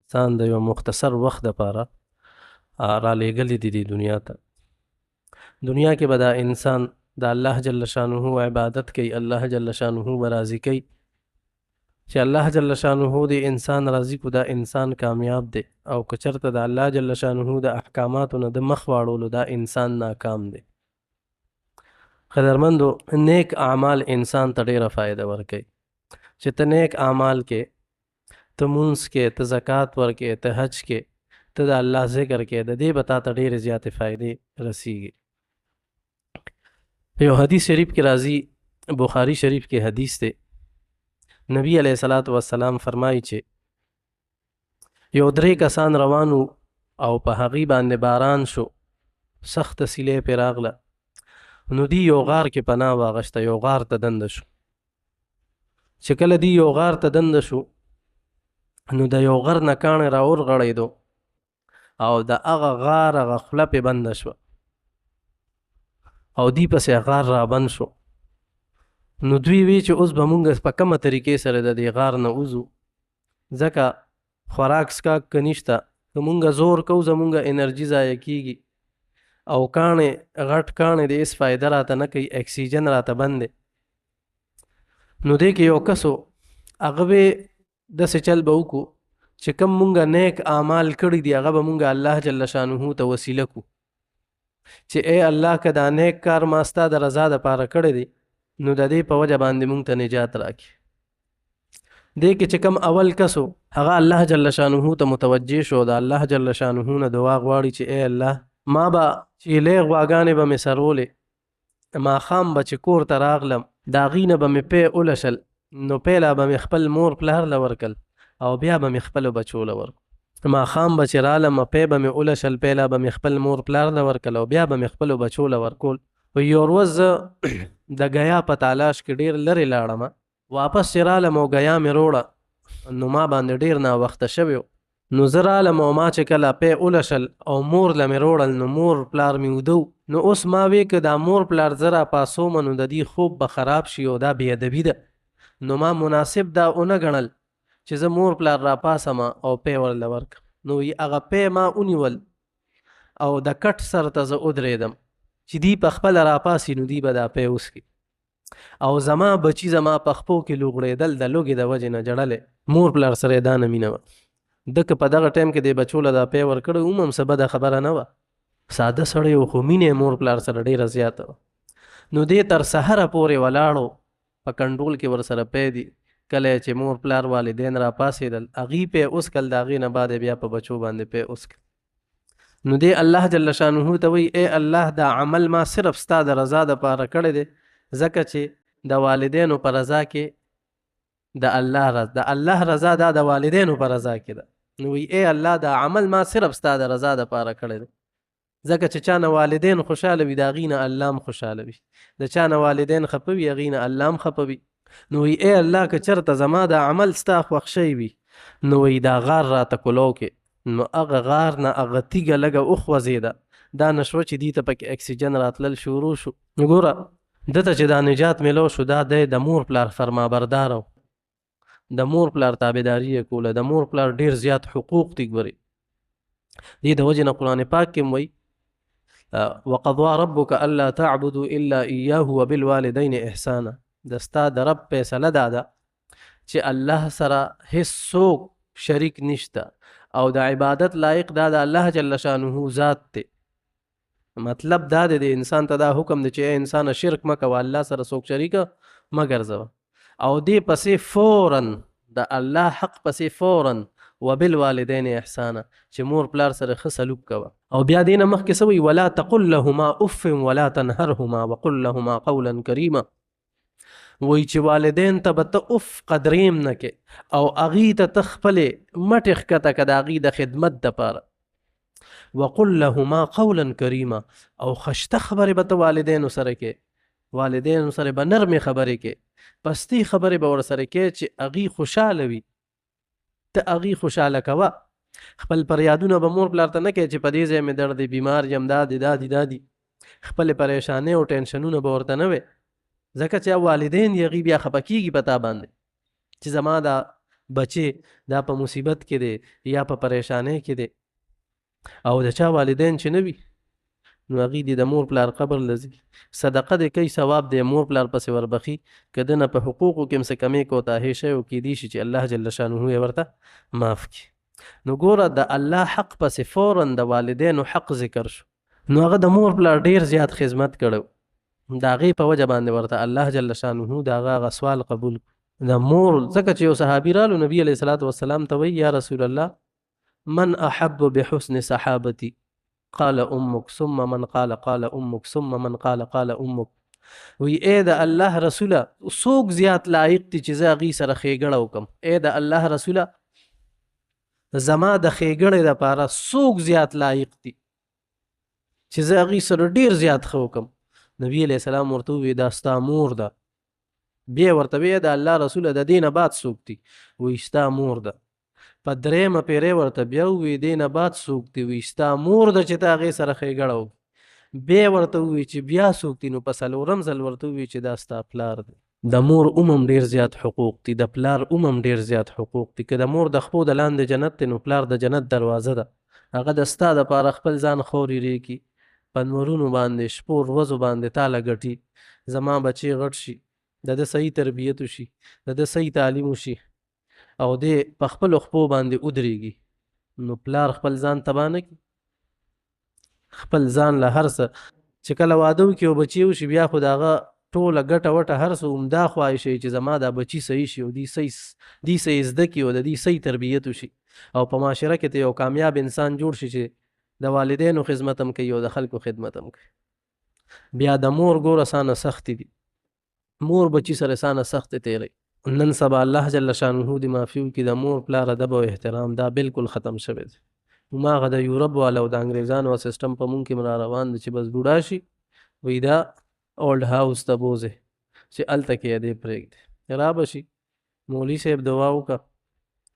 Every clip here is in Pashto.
انسان د یو مختصر وخت دپاره رالیږلی دی دې دنیا ته. دنیا کې به دا انسان د الله جل شانه عبادت کوي، الله جل شانه به راضي کوي. چې الله جل شانه د انسان راضي کو دا انسان کامیاب دی، او که چېرته د الله جل شانه د احکاماتو نه د مخ واړولو دا انسان ناکام دی. قدرمندو، نیک اعمال انسان ته ډېره فایده ورکوي. چې ته نیک اعمال کې، ته مونځ کې، ته زکات ورکې، ته حج کې، ته د الله ذکر کې، د دې به تا ته ډېرې زیاتې فایدې رسیږي. په یو حدیث شریف کې راځي، بخاري شریف کې حدیث دی، نبی علیه الصلاۃ والسلام فرمایي چې یو 3 کسان روانو او په هغې باندې باران شو، سخته سیلۍ پرې راغله. نو دی یو غار کې پناه واغشته، یو غار ته دنده شو. چې کله دی یو غار ته دنده شو، نو د یو غر نه کاڼی را ورغړېدو او د هغه غار هغه خوله پې بنده شوه او دی پسې غار را بند شو. نو دوی وی چې اوس به مونږ په کومه طریقې سره د دې غار نه وځو، ځکه خوراک څښاک که نشته، که مونږ زور کوو زمونږ انرژي ضایع کېږي او کاڼې غټ کاڼې د هېڅ فایده راته نه کوي، اکسیجن راته بند دی. نو دې کې یو کس و، هغه به داسې چل به وکړو چې کوم مونږ نیک اعمال کړي دي هغه به مونږ الله جل شانه ته وسیله کړو چې ای الله که دا نیک کار ما ستا د رضا دپاره کړی دی، نو د دې په وجه باندې مونږ ته نجات راکړي. دې کې چې کوم اول کس و هغه الله جل شانه ته متوجه شو، د الله جل شانه نه دعا غواړي چې ای الله ما به چې لې غواګانې به مې سرولې، ماښام به چې کور ته راغلم د هغې نه به مې پی اولشل، نو پیله به مې خپل مور پلار له ورکل او بیا به مې خپلو بچو له ورکل. ماښام به چې رالم پی به مې اولشل، پیله به مې خپل مور پلار له ورکل او بیا به مې خپلو بچو له ورکول. په یو ورځ زه د ګیا په تالاش کې ډېر لرې لاړم، واپس چې رالم او ګیا مې روړه، نو ما باندې ډېر ناوخته شوی و. نو زه رالم او ما چې کله پی اولشل او مور له مې روړل، نو مور پلار مې وده. نو اوس ما وی که دا مور پلار زه راپاڅوم نو د دې خوب به خراب شي او دا بېادبي ده. نو ما مناسب دا ونه ګڼل چې زه مور پلار راپاسم او پی ورله ورکړم. نو هغه پی ما ونیول او د کټ سر ته زه ودرېدم چې دی په خپله راپاسي نو دی به دا پی وسکي. او زما بچي زما په خپو کې لوغړېدل، د لوږې د وجې نه جړلې. مور پلار سره یې دا نه مینه وه. ده که په دغه ټایم کې د بچو له دا پی ورکړی هم څه بده خبره نه وه، ساده سړی و خو مینه مور پلار سره ډېره زیاته وه. نو دې تر سحره پورې ولاړو، په کنډول کې ورسره پی دي. کله چې مور پلار والدین را پاسېدل هغې پی اوسکل، د هغې نه بعد بیا په بچو باندې پی اوسکل. نو دې الله جل شانه ته وایي ای الله دا عمل ما صرف ستا د رضا دپاره کړی دی، ځکه چې د والدینو په رضا کې د الله رضا دا د والدینو په رضا کې ده. نو وی ای الله دا عمل ما صرف ستا د رضا دپاره کړی دی، ځکه چې چا نه والدین خوشحاله وي د هغې نه الله هم خوشحاله وي، د چا نه والدین خفه وي هغې نه الله هم خفه وي. نو وی ای الله که چېرته زما دا عمل ستا خوښ شوی وي، نو وی دا غار راته کولو کې. نو هغه غار نه هغه تیږه لږه وخوځېده، دا نه شوه چې دې ته پکې اکسیجن راتلل شروع شو. ګوره دته چې دا نجات میلو شو، دا دی د مور پلار فرمابردار و، د مور پلار تابعداري یې کوله، د مور پلار ډېر زیات حقوق دي. ګورې دې د وجې نه قرآن پاک کې وایي وقضا ربک الا تعبدوا الا ایاه وبالوالدین احسانا. د ستا د رب فیصله دا ده چې الله سره هیڅ څوک شریک نشته او د عبادت لایق دا د الله جل شانه ذات دی. مطلب دا دی د انسان ته دا حکم دی چې انسان شرک مه کوه، الله سره څوک شریکه مه ګرځوه. او دې پسې فوراً د الله حق پسې فوراً وبالوالدین احسانا، چې مور پلار سره ښه سلوک کوه. او بیا دې نه مخکې څه وایي ولا تقل لهما اف ولا تنهرهما وقل لهما قولا کریما. وایي چې والدین ته به ته اف قدریم نه کې او هغې ته ته خپلې مټې ښکته که د هغې د خدمت دپاره. وقل لهما قولا کریما، او خشته خبرې به ته والدینو سره کې، والدینو سره به نرمې خبرې کې، پستې خبرې به ورسره کې چې هغې خوشحاله وي، ته هغې خوشحاله کوه. خپل پریادونه به مور پلار ته نه کوې چې په دې ځای مې درد دی، بیمار یم، دا دی دا دی دا دی. خپلې پریشانۍ او ټینشنونه به ورته نه وې، ځکه چې والدین یې هغې بیا خفه کېږي په تا باندې چې زما دا بچې دا په مصیبت کې دی یا په پریشانۍ کې دی او د چا والدین چې نه وي نو هغې دې د مور پلار قبر لځي صدقه دې کوي ثواب دې مور پلار پسې وربخي که ده نه په حقوقو کې هم څه کمې کوتاهۍ شوی او کیدای شي چې الله جل شانه یې ورته معاف کړي نو ګوره د الله حق پسې فورا د والدینو حق ذکر شو نو هغه د مور پلار ډېر زیات خدمت کړو د هغې په وجه باندې ورته الله جل شانه د هغه سوال قبول د مور ځکه چې یو صحابي رالو نبي علیه الصلاة والسلام ته وایي یا رسول الله من احب بحسن صحابتي قال امك ثم من قال امك ثم من قال امك وی اے د الله رسوله څوک زیات لایق دي چې زه هغې سره ښېګړه وکړم اے د الله رسوله زما د ښېګړې دپاره څوک زیات لایق دي چې زه هغې سره ډېر زیات ښه وکړم نبي علیه السلام ورته ووی دا ستا مور ده بیا ورته وی د الله رسوله د دې نه بعد څوک دي وی ستا مور ده په درېیمه پیرې ورته بیا ووی دې نه بعد څوک دي وی ستا مور ده چې ته هغې سره ښېګړه وکړي بیا ورته ووی چې بیا څوک دي نو په څلورم ځل ورته ووی چې دا ستا پلار دی د مور هم ډېر زیات حقوق دي د پلار هم ډېر زیات حقوق دي که د مور د خپو د لاندې جنت دی نو پلار د جنت دروازه ده هغه د ستا دپاره خپل ځان خوري ریکي په نورونو باندې شپو ورځو باندې تاله ګټي زما بچی غټ شي د ده صحیح تربیت وشي د ده صحیح تعلیم وشي او دی په خپلو خپو باندې ودرېږي نو پلار خپل ځان تباه نه کړي خپل ځان له هر څه چې کله واده وکړي او بچی وشي بیا خو د هغه ټوله ګټه وټه هر څه همدا خواهش وي چې زما دا بچي صحیح شي او دی صحیح زده کړي او د دې صحیح تربیت وشي او په معاشره کې ته یو کامیاب انسان جوړ شي چې د والدینو خدمت هم کوي او د خلکو خدمت هم کوي بیا د مور ګوره سانه سختې دي مور بچی سره سانه سختې تیری نن سبا الله جل شانه دې معافي وکړي د مور پلار ادب او احترام دا بالکل ختم شوی دی هماغه د یورپ والا او د انګریزانو سیسټم په مونږ کې را روان دی چې بس بوډا شي وایي دا اولډ هاوس ته بوځئ چې هلته کې یې دې پرېږدي را به شي مولوي صاحب دعا وکړه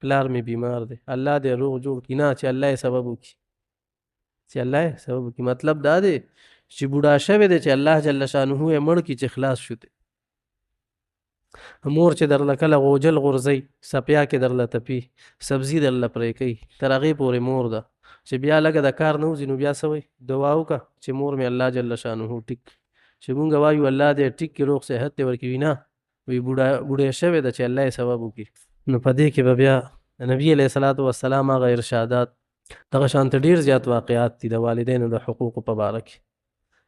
پلار مې بیمار دی الله دې روغ جوړ کړي نه چې الله یې سبب وکړي چې الله یې سبب وکړي مطلب دا دی چې بوډا شوی دی چې الله جل شانه یې مړ کړي چې خلاص شو دی مور چې درله کله غوجل غورځئ سپیا کې درله تپي سبزي درله پرې کوي تر هغې پورې مور ده چې بیا لږه د کار نه وځي نو بیا څه وایي دعا وکړه چې مور مې الله جل شانه ټیک چې مونږ وایو الله دې ټیک کړي روغ صحت دې ورکوي نه وایي بوډۍ شوې ده چې الله یې سبب وکړي نو په دې کې به بیا نبي علیه الصلاة والسلام هغه ارشادات دغه شانته ډېر زیات واقعات دي د والدینو د حقوقو په باره کې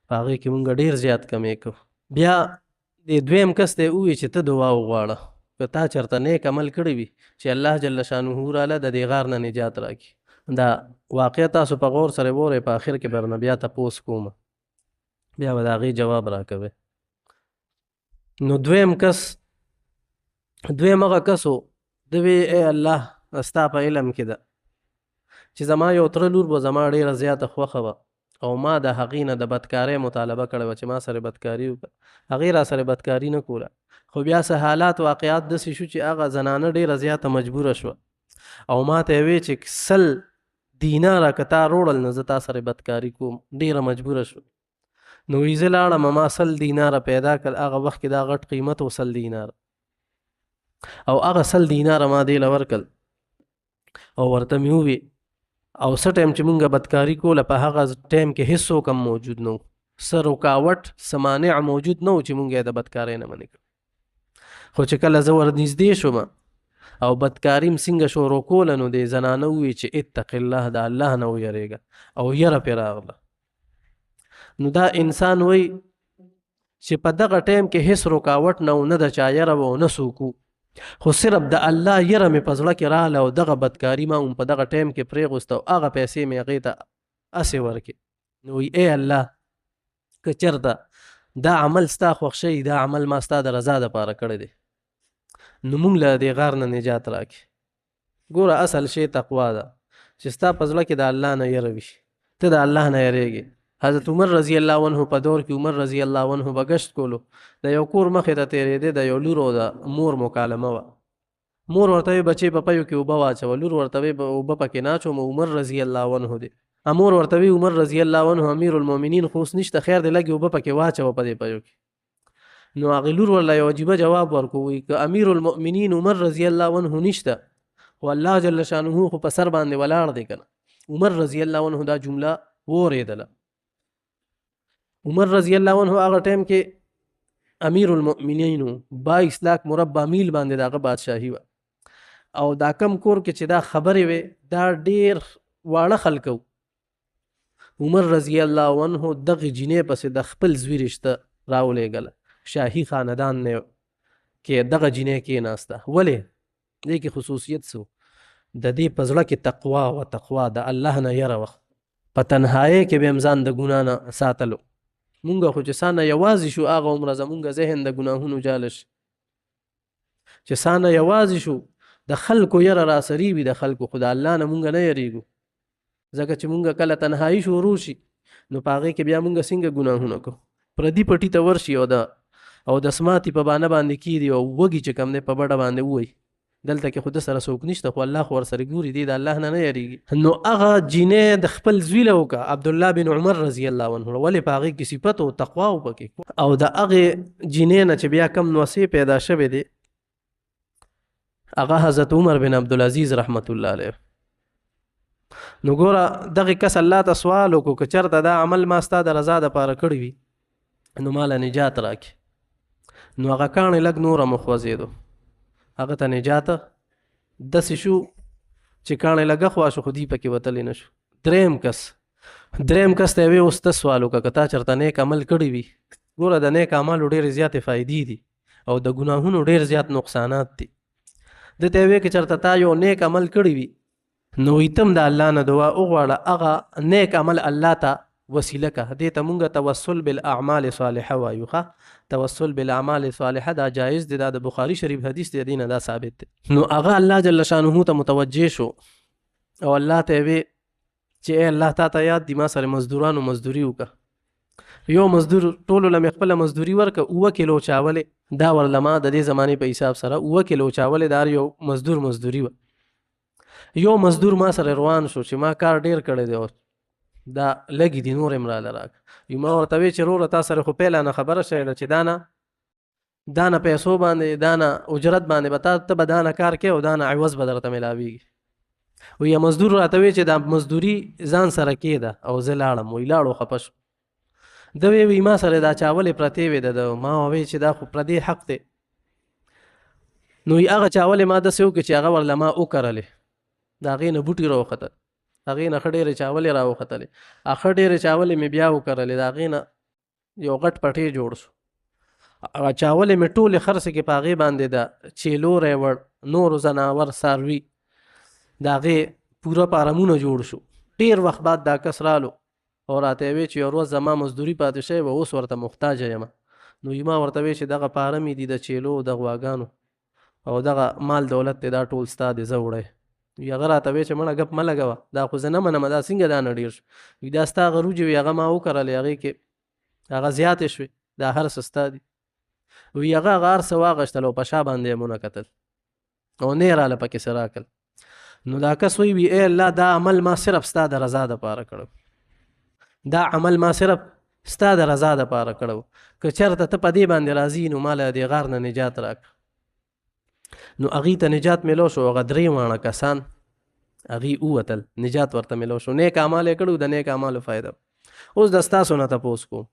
په هغې کې مونږ ډېر زیات کمې کوو بیا د دویم کس ته ووایي چې ته دعا وغواړه که تا چېرته نیک عمل کړی وي چې الله جل شانه راله د دې غار نه نجات راکړي دا واقع تاسو په غور سره وورئ په آخر کې به نه بیا تپوس کوم بیا به د هغې جواب راکوئ نو دویم هغه کس و ده وی ای الله ستا په علم کې ده چې زما یو تره لور به زما ډېره زیاته خوښه وه او ما د هغې نه د بدکارۍ مطالبه کړې وه چې ما سره بدکاري وکړه هغې را سره بدکاري نه کوله خو بیا څه حالات واقعات داسې شو چې هغه زنانه ډېره زیاته مجبوره شوه او ما ته یې وی چې 100 دیناره که تا روړل نو زه تا سره بدکاري کوم ډېره مجبوره شو نو وی زه لاړم ما 100 دیناره پیدا کړل هغه وخت کې دا غټ قیمت و 100 دیناره او هغه 100 دیناره ما دې له ورکړل او ورته مې ووی او څه ټایم چې مونږ بدکاري کوله په هغه ټایم کې هېڅ څوک هم موجود نه و څه رکاوټ څه مانع موجود نه و چې مونږ یې د بدکارۍ نه منې کړو خو چې کله زه ورنږدې شوم او بدکاري م څنګه شروع کوله نو دې زنانه ووایي چې اتق الله د الله نه ویرېږه او یره پرې راغله نو دا انسان وایي چې په دغه ټایم کې هېڅ رکاوټ نه و نه د چا یره و نه څوک خو صرف د الله یره مې په زړه کې راغله او دغه بدکاري ما هم په دغه ټایم کې پرېغوسته او هغه پیسې مې هغې ته هسې ورکړې نو وایي ای الله که چېرته دا عمل ستا خوښ شوي دا عمل ما ستا د رضا دپاره کړی دی نو مونږ له دې غار نه نجات راکړي ګوره اصل شی تقوا ده چې ستا په زړه کې د الله نه یره وي ته د الله نه یریږې حضرت عمر رضی الله عنه په دور کې عمر رضی الله عنه به ګشت کولو د یو کور مخې ته تېرېدې د یو لور او د مور مکالمه وه مور ورته وی بچې په پیو کې اوبه واچوه لور ورته وی اوبه پکې ناچوم عمر رضی الله عنه دی مور ورته وی عمر رضی الله عنه امیر المؤمنین خو اوس نشته خیر دی لږې اوبه پکې واچوه په دې پیو کې نو هغې لور ورله یو عجیبه جواب ورکړو وایي که امیر المؤمنین عمر رضی الله عنه نشته خو الله جل شانه خو په سر باندې ولاړ دی کنه. عمر رضی الله عنه دا جمله وریدله. عمر رضی الله عنه هغه ټیم کې امیر المؤمنین 22 لاک مربع میل باندې دغه بادشاهي و، او دا کم کور کې چې دا خبرې وې دا ډیر واړه خلکو. عمر رضی الله عنه دغه جینې پسې د خپل زوی رشته راولېږله. شاهي خاندان نه کې دغه جینې کېناسته. ولې دې کې خصوصیت سو د دې په زړه کې تقوا و تقوا د الله نه یره وه. په تنهایۍ کې به ځان د ګناه نه ساتلو. مونږ خو چې سانه یوازې شو هغه عمره زمونږ ذهن د ګناهونو جاله شي. چې سانه یوازې شو د خلکو یره راسري وي، د خلکو خو د الله نه مونږ نه یریږو. ځکه چې مونږ کله تنهایي شروع شي نو په هغې کې بیا مونږ څنګه ګناهونه کوو. پردي پټي ته ورشي او د سماتي په بانه باندې کیږي او وږي چې کوم دی په بډه باندې ووایي دلته کې خو د سره څوک نشته، خو الله خو ورسره ګوري، دی د الله نه نه یریږي. نو هغه جینې د خپل زوی له وکړه عبدالله بن عمر رضی الله عنه، ولې په هغې کې صفت او تقوا و پکې. او د هغې جینې نه چې بیا کم نوسې پیدا شوې دی هغه حضرت عمر بن عبدالعزیز رحمت الله علیه. نو ګوره دغه کس الله ته سوال وکړو که چېرته دا عمل ما ستا د رضا دپاره کړی وي نو ماله نجات راکړي. نو هغه کاڼې لږ نوره مخوځېدو، هغه ته نجات داسې شو چې کاڼې لږه خوا شو خو دی پکې وتلی نه شو. دریم کس ته یې اوس ته سوال وکړه که تا چېرته نیک عمل کړی وي. ګوره د نیک عملو ډېرې زیاتې فایدې دي او د ګناهونو ډېر زیات نقصانات دي. ده ته یې ویې که چېرته تا یو نیک عمل کړی وي نو ایتم د الله نه دعا وغواړه هغه نیک عمل الله ته وسیله که. دې ته مونږ توسل بالاعمال صالحه وایو. توسل بالاعمال صالحه دا جایز دی، دا د بخاري شریف حدیث دی، دینه دا ثابت دی. نو هغه الله جل شانه ته متوجه شو او الله ته وی چې ای الله تا ته یاد دی ما سره مزدورانو مزدوري وکړه. یو مزدور ټولو له خپل مزدوري ورکه 9 کیلو چاولې دا ورله ما د دې زمانې په حساب سره 9 کیلو چاولې دار یو مزدور مزدوري و. یو مزدور ما سره روان شو چې ما کار ډیر کړی دی دا لګي دي نور امراله راک. یو ما ورته وی چې وروره تا سره خو پیله نه خبره شوله چې دانه پیسو باندې دانه اجرت باندې به ته به دانه کار کوې او دانه عوض به درته میلاویږي. وی مزدور راته وی چې دا مزدوري ځان سره کېده او زه لاړم. وی لاړو خفه شو. ده وی ما سره دا چاولې پرتې وې د ما وی چې دا خو پردې حق دی. نو هغه چاولې ما داسې وکړې چې هغه ورله ما وکرلې، د هغې نه بوټي راوختل، هغې نه ښه ډېرې چاولې راوختلې، ښه ډېرې چاولې مې بیا وکرلې، د هغې نه یو غټ پټې جوړ شو. هغه چاولې مې ټولې خرڅې کې په هغې باندې د چیلو ریوړ نورو زناور څاروي د هغې پوره فارمونه جوړ شو. ډېر وخت بعد دا کس رالو او راته یې وی چې یو ورځ زما مزدوري پاتې شوې وه اوس ورته محتاجه یم. نو ما ورته وی چې دغه فارم دي د چیلو د غواګانو او دغه مال دولت دی دا ټول ستا دی زه وړی. هغه راته وی چې مړه ګپ مه لګوه دا خو زه نه منم دا څنګه دا نه ډېر شو. دا ستا هغه روجې وي هغه ما وکرلې هغې کې هغه زیاتې شوې دا هر څه ستا دي. وی هغه هر څه واغېشتل او په شا باندې یې مونه کتل او نه یې راله پکې څه راکړل. نو دا کس وی ای الله دا عمل ما صرف ستا د رضا دپاره کړو، دا عمل ما صرف ستا د رضا دپاره کړو، که چېرته ته په دې باندې راضي نو ماله دې غار نه نجات راکړه. نو هغې ته نجات میلو شو. هغه 3 واړه کسان هغې ووتل، نجات ورته میلو شو. نیک اعمال یې کړو، د نیک اعمالو فایده. اوس د ستاسو نه تپوس کوم،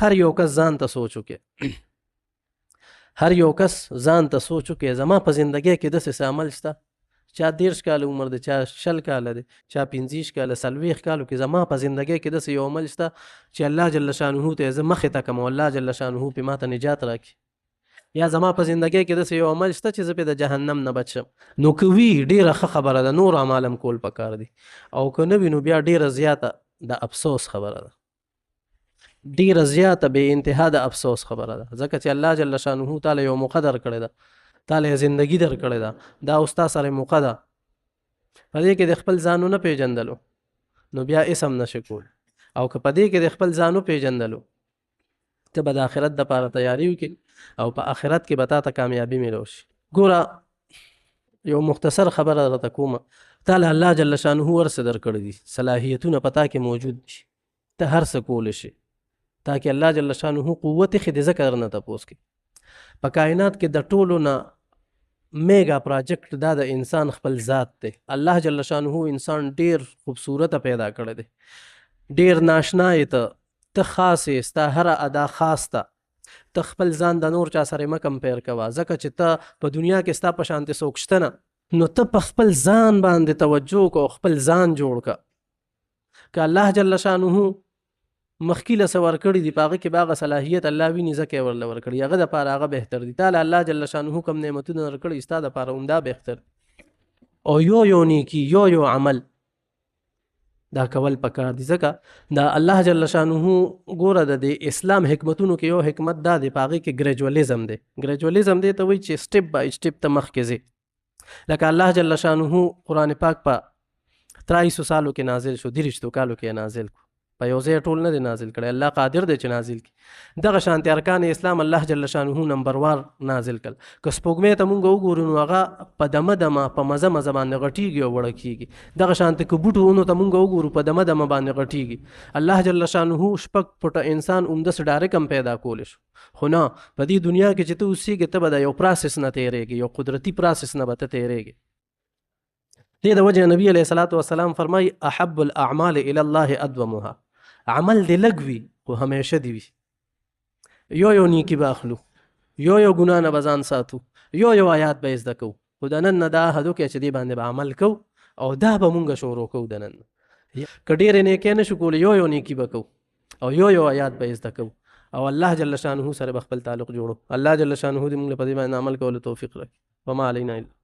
هر یو کس ځان ته سوچ وکړي، هر یو کس ځان ته سوچ وکړي زما په زندګۍ کې داسې څه عمل شته، چا 13 کاله عمر دی، چا 60 کاله دی، چا 25 کاله 40 کالو کې زما په زندګۍ کې داسې یو عمل شته چې الله جل شانه ته زه مخې ته کړم او الله جل شانه پې ما ته نجات راکړي، یا زما په زندګۍ کې داسې یو عمل شته چې زه پې د جهنم نه بچ شم. نو که وي ډېره ښه خبره ده، نور اعمال هم کول پکار دي، او که نه وي نو بیا ډېره زیاته د افسوس خبره ده، ډېره زیاته بې انتها د افسوس خبره ده، ځکه چې الله جل شانه تعالی یو موقع در کړې ده، تعالی زندگی در کړې ده، دا اوس تا سره موقع ده، په دې کې د خپل ځان نه پیژندلو نو بیا اسم نشي کول، او که په دې کې د خپل ځان پیژندلو ته به د آخرت دپاره تیاری وکړي او په آخرت کې به تا ته کامیابي میلو شي. ګوره یو مختصر خبره راته کومه، تعالی الله جل شانه ورڅه در کړی دي، صلاحیتونه په تا کې موجود دي، ته هر څه کولی شي، تاکې الله جل شانه قوت یې ځکه درنه تپوس کړي. په کائنات کې د ټولو نه میگا پراجیکټ دا د انسان خپل ذات دی. الله جل شانه انسان ډیر خوبصورته پیدا کړی دی، ډیر ناشنا یې ته خاص یې، ستا هره ادا خاص ته. ته خپل ځان د نور چا سره مه کمپیر کوه، ځکه چې ته په دنیا کې ستا په شانتې څوک شته نه. نو ته په خپل ځان باندې توجه کو، خپل ځان جوړ که. که الله جل شانه مخکې له څه ورکړي دي په هغه کې به هغه صلاحیت الله ویني ځکه یې ورله ورکړي، هغه دپاره هغه بهتر دي. تا له الله جل شانه کوم نعمتونه ورکړي ستا دپاره همدا بهتر. او یو نیکي یو عمل دا کول پکار دي، ځکه دا الله جل شانه ګوره د اسلام حکمتونو کې یو حکمت دا دی، په هغې کې ګریجولیزم دی. ګریجولیزم دی ته وایي چې سټپ بای سټپ ته مخکې ځې. لکه الله جل شانه قرآن پاک په 2300 سالو کې نازل شو، 23 کالو کې نازل کو، په یو ځای ټول نه دی نازل کړی. الله قادر دی چې نازل کړي. دغه شانتې ارکان اسلام الله جل شانه نمبر وار نازل کړل. که سپوږمۍ ته مونږ وګورو نو هغه په دمه دمه په مزه مزه باندې غټیږي او وړه کیږي. دغه شانتې که بوټو ونو ته مونږ وګورو په دمه دمه باندې غټیږي. الله جل شانه شپږ فوټه انسان عمده څه ډایرک هم پیدا کولی شو، خو نه، په دې دنیا کې چې ته اوسېږې ته به د یو پروسس نه تېرېږي، یو قدرتي پروسس نه به ته تېرېږي. دې د وجه نبي علیه الصلاة والسلام فرمایي احب الاعمال الی الله ادومها. عمل دې لږ وي خو همیشه دې وي. یو نیکي به اخلو، یو ګناه نه به ځان ساتو، یو آیات به زده کوو، خو د نن نه دا عهد وکړه چې دې باندې به عمل کوو او دا به مونږ شروع کوو د نن. که ډېرې نیکۍ نه شو کولی یو نیکي به کوو او یو آیات به زده کوو او الله جل شانه سره به خپل تعلق جوړو. الله جل شانه دې مونږ له په دې باندې عمل کولو توفیق راکړي. وما علینا الا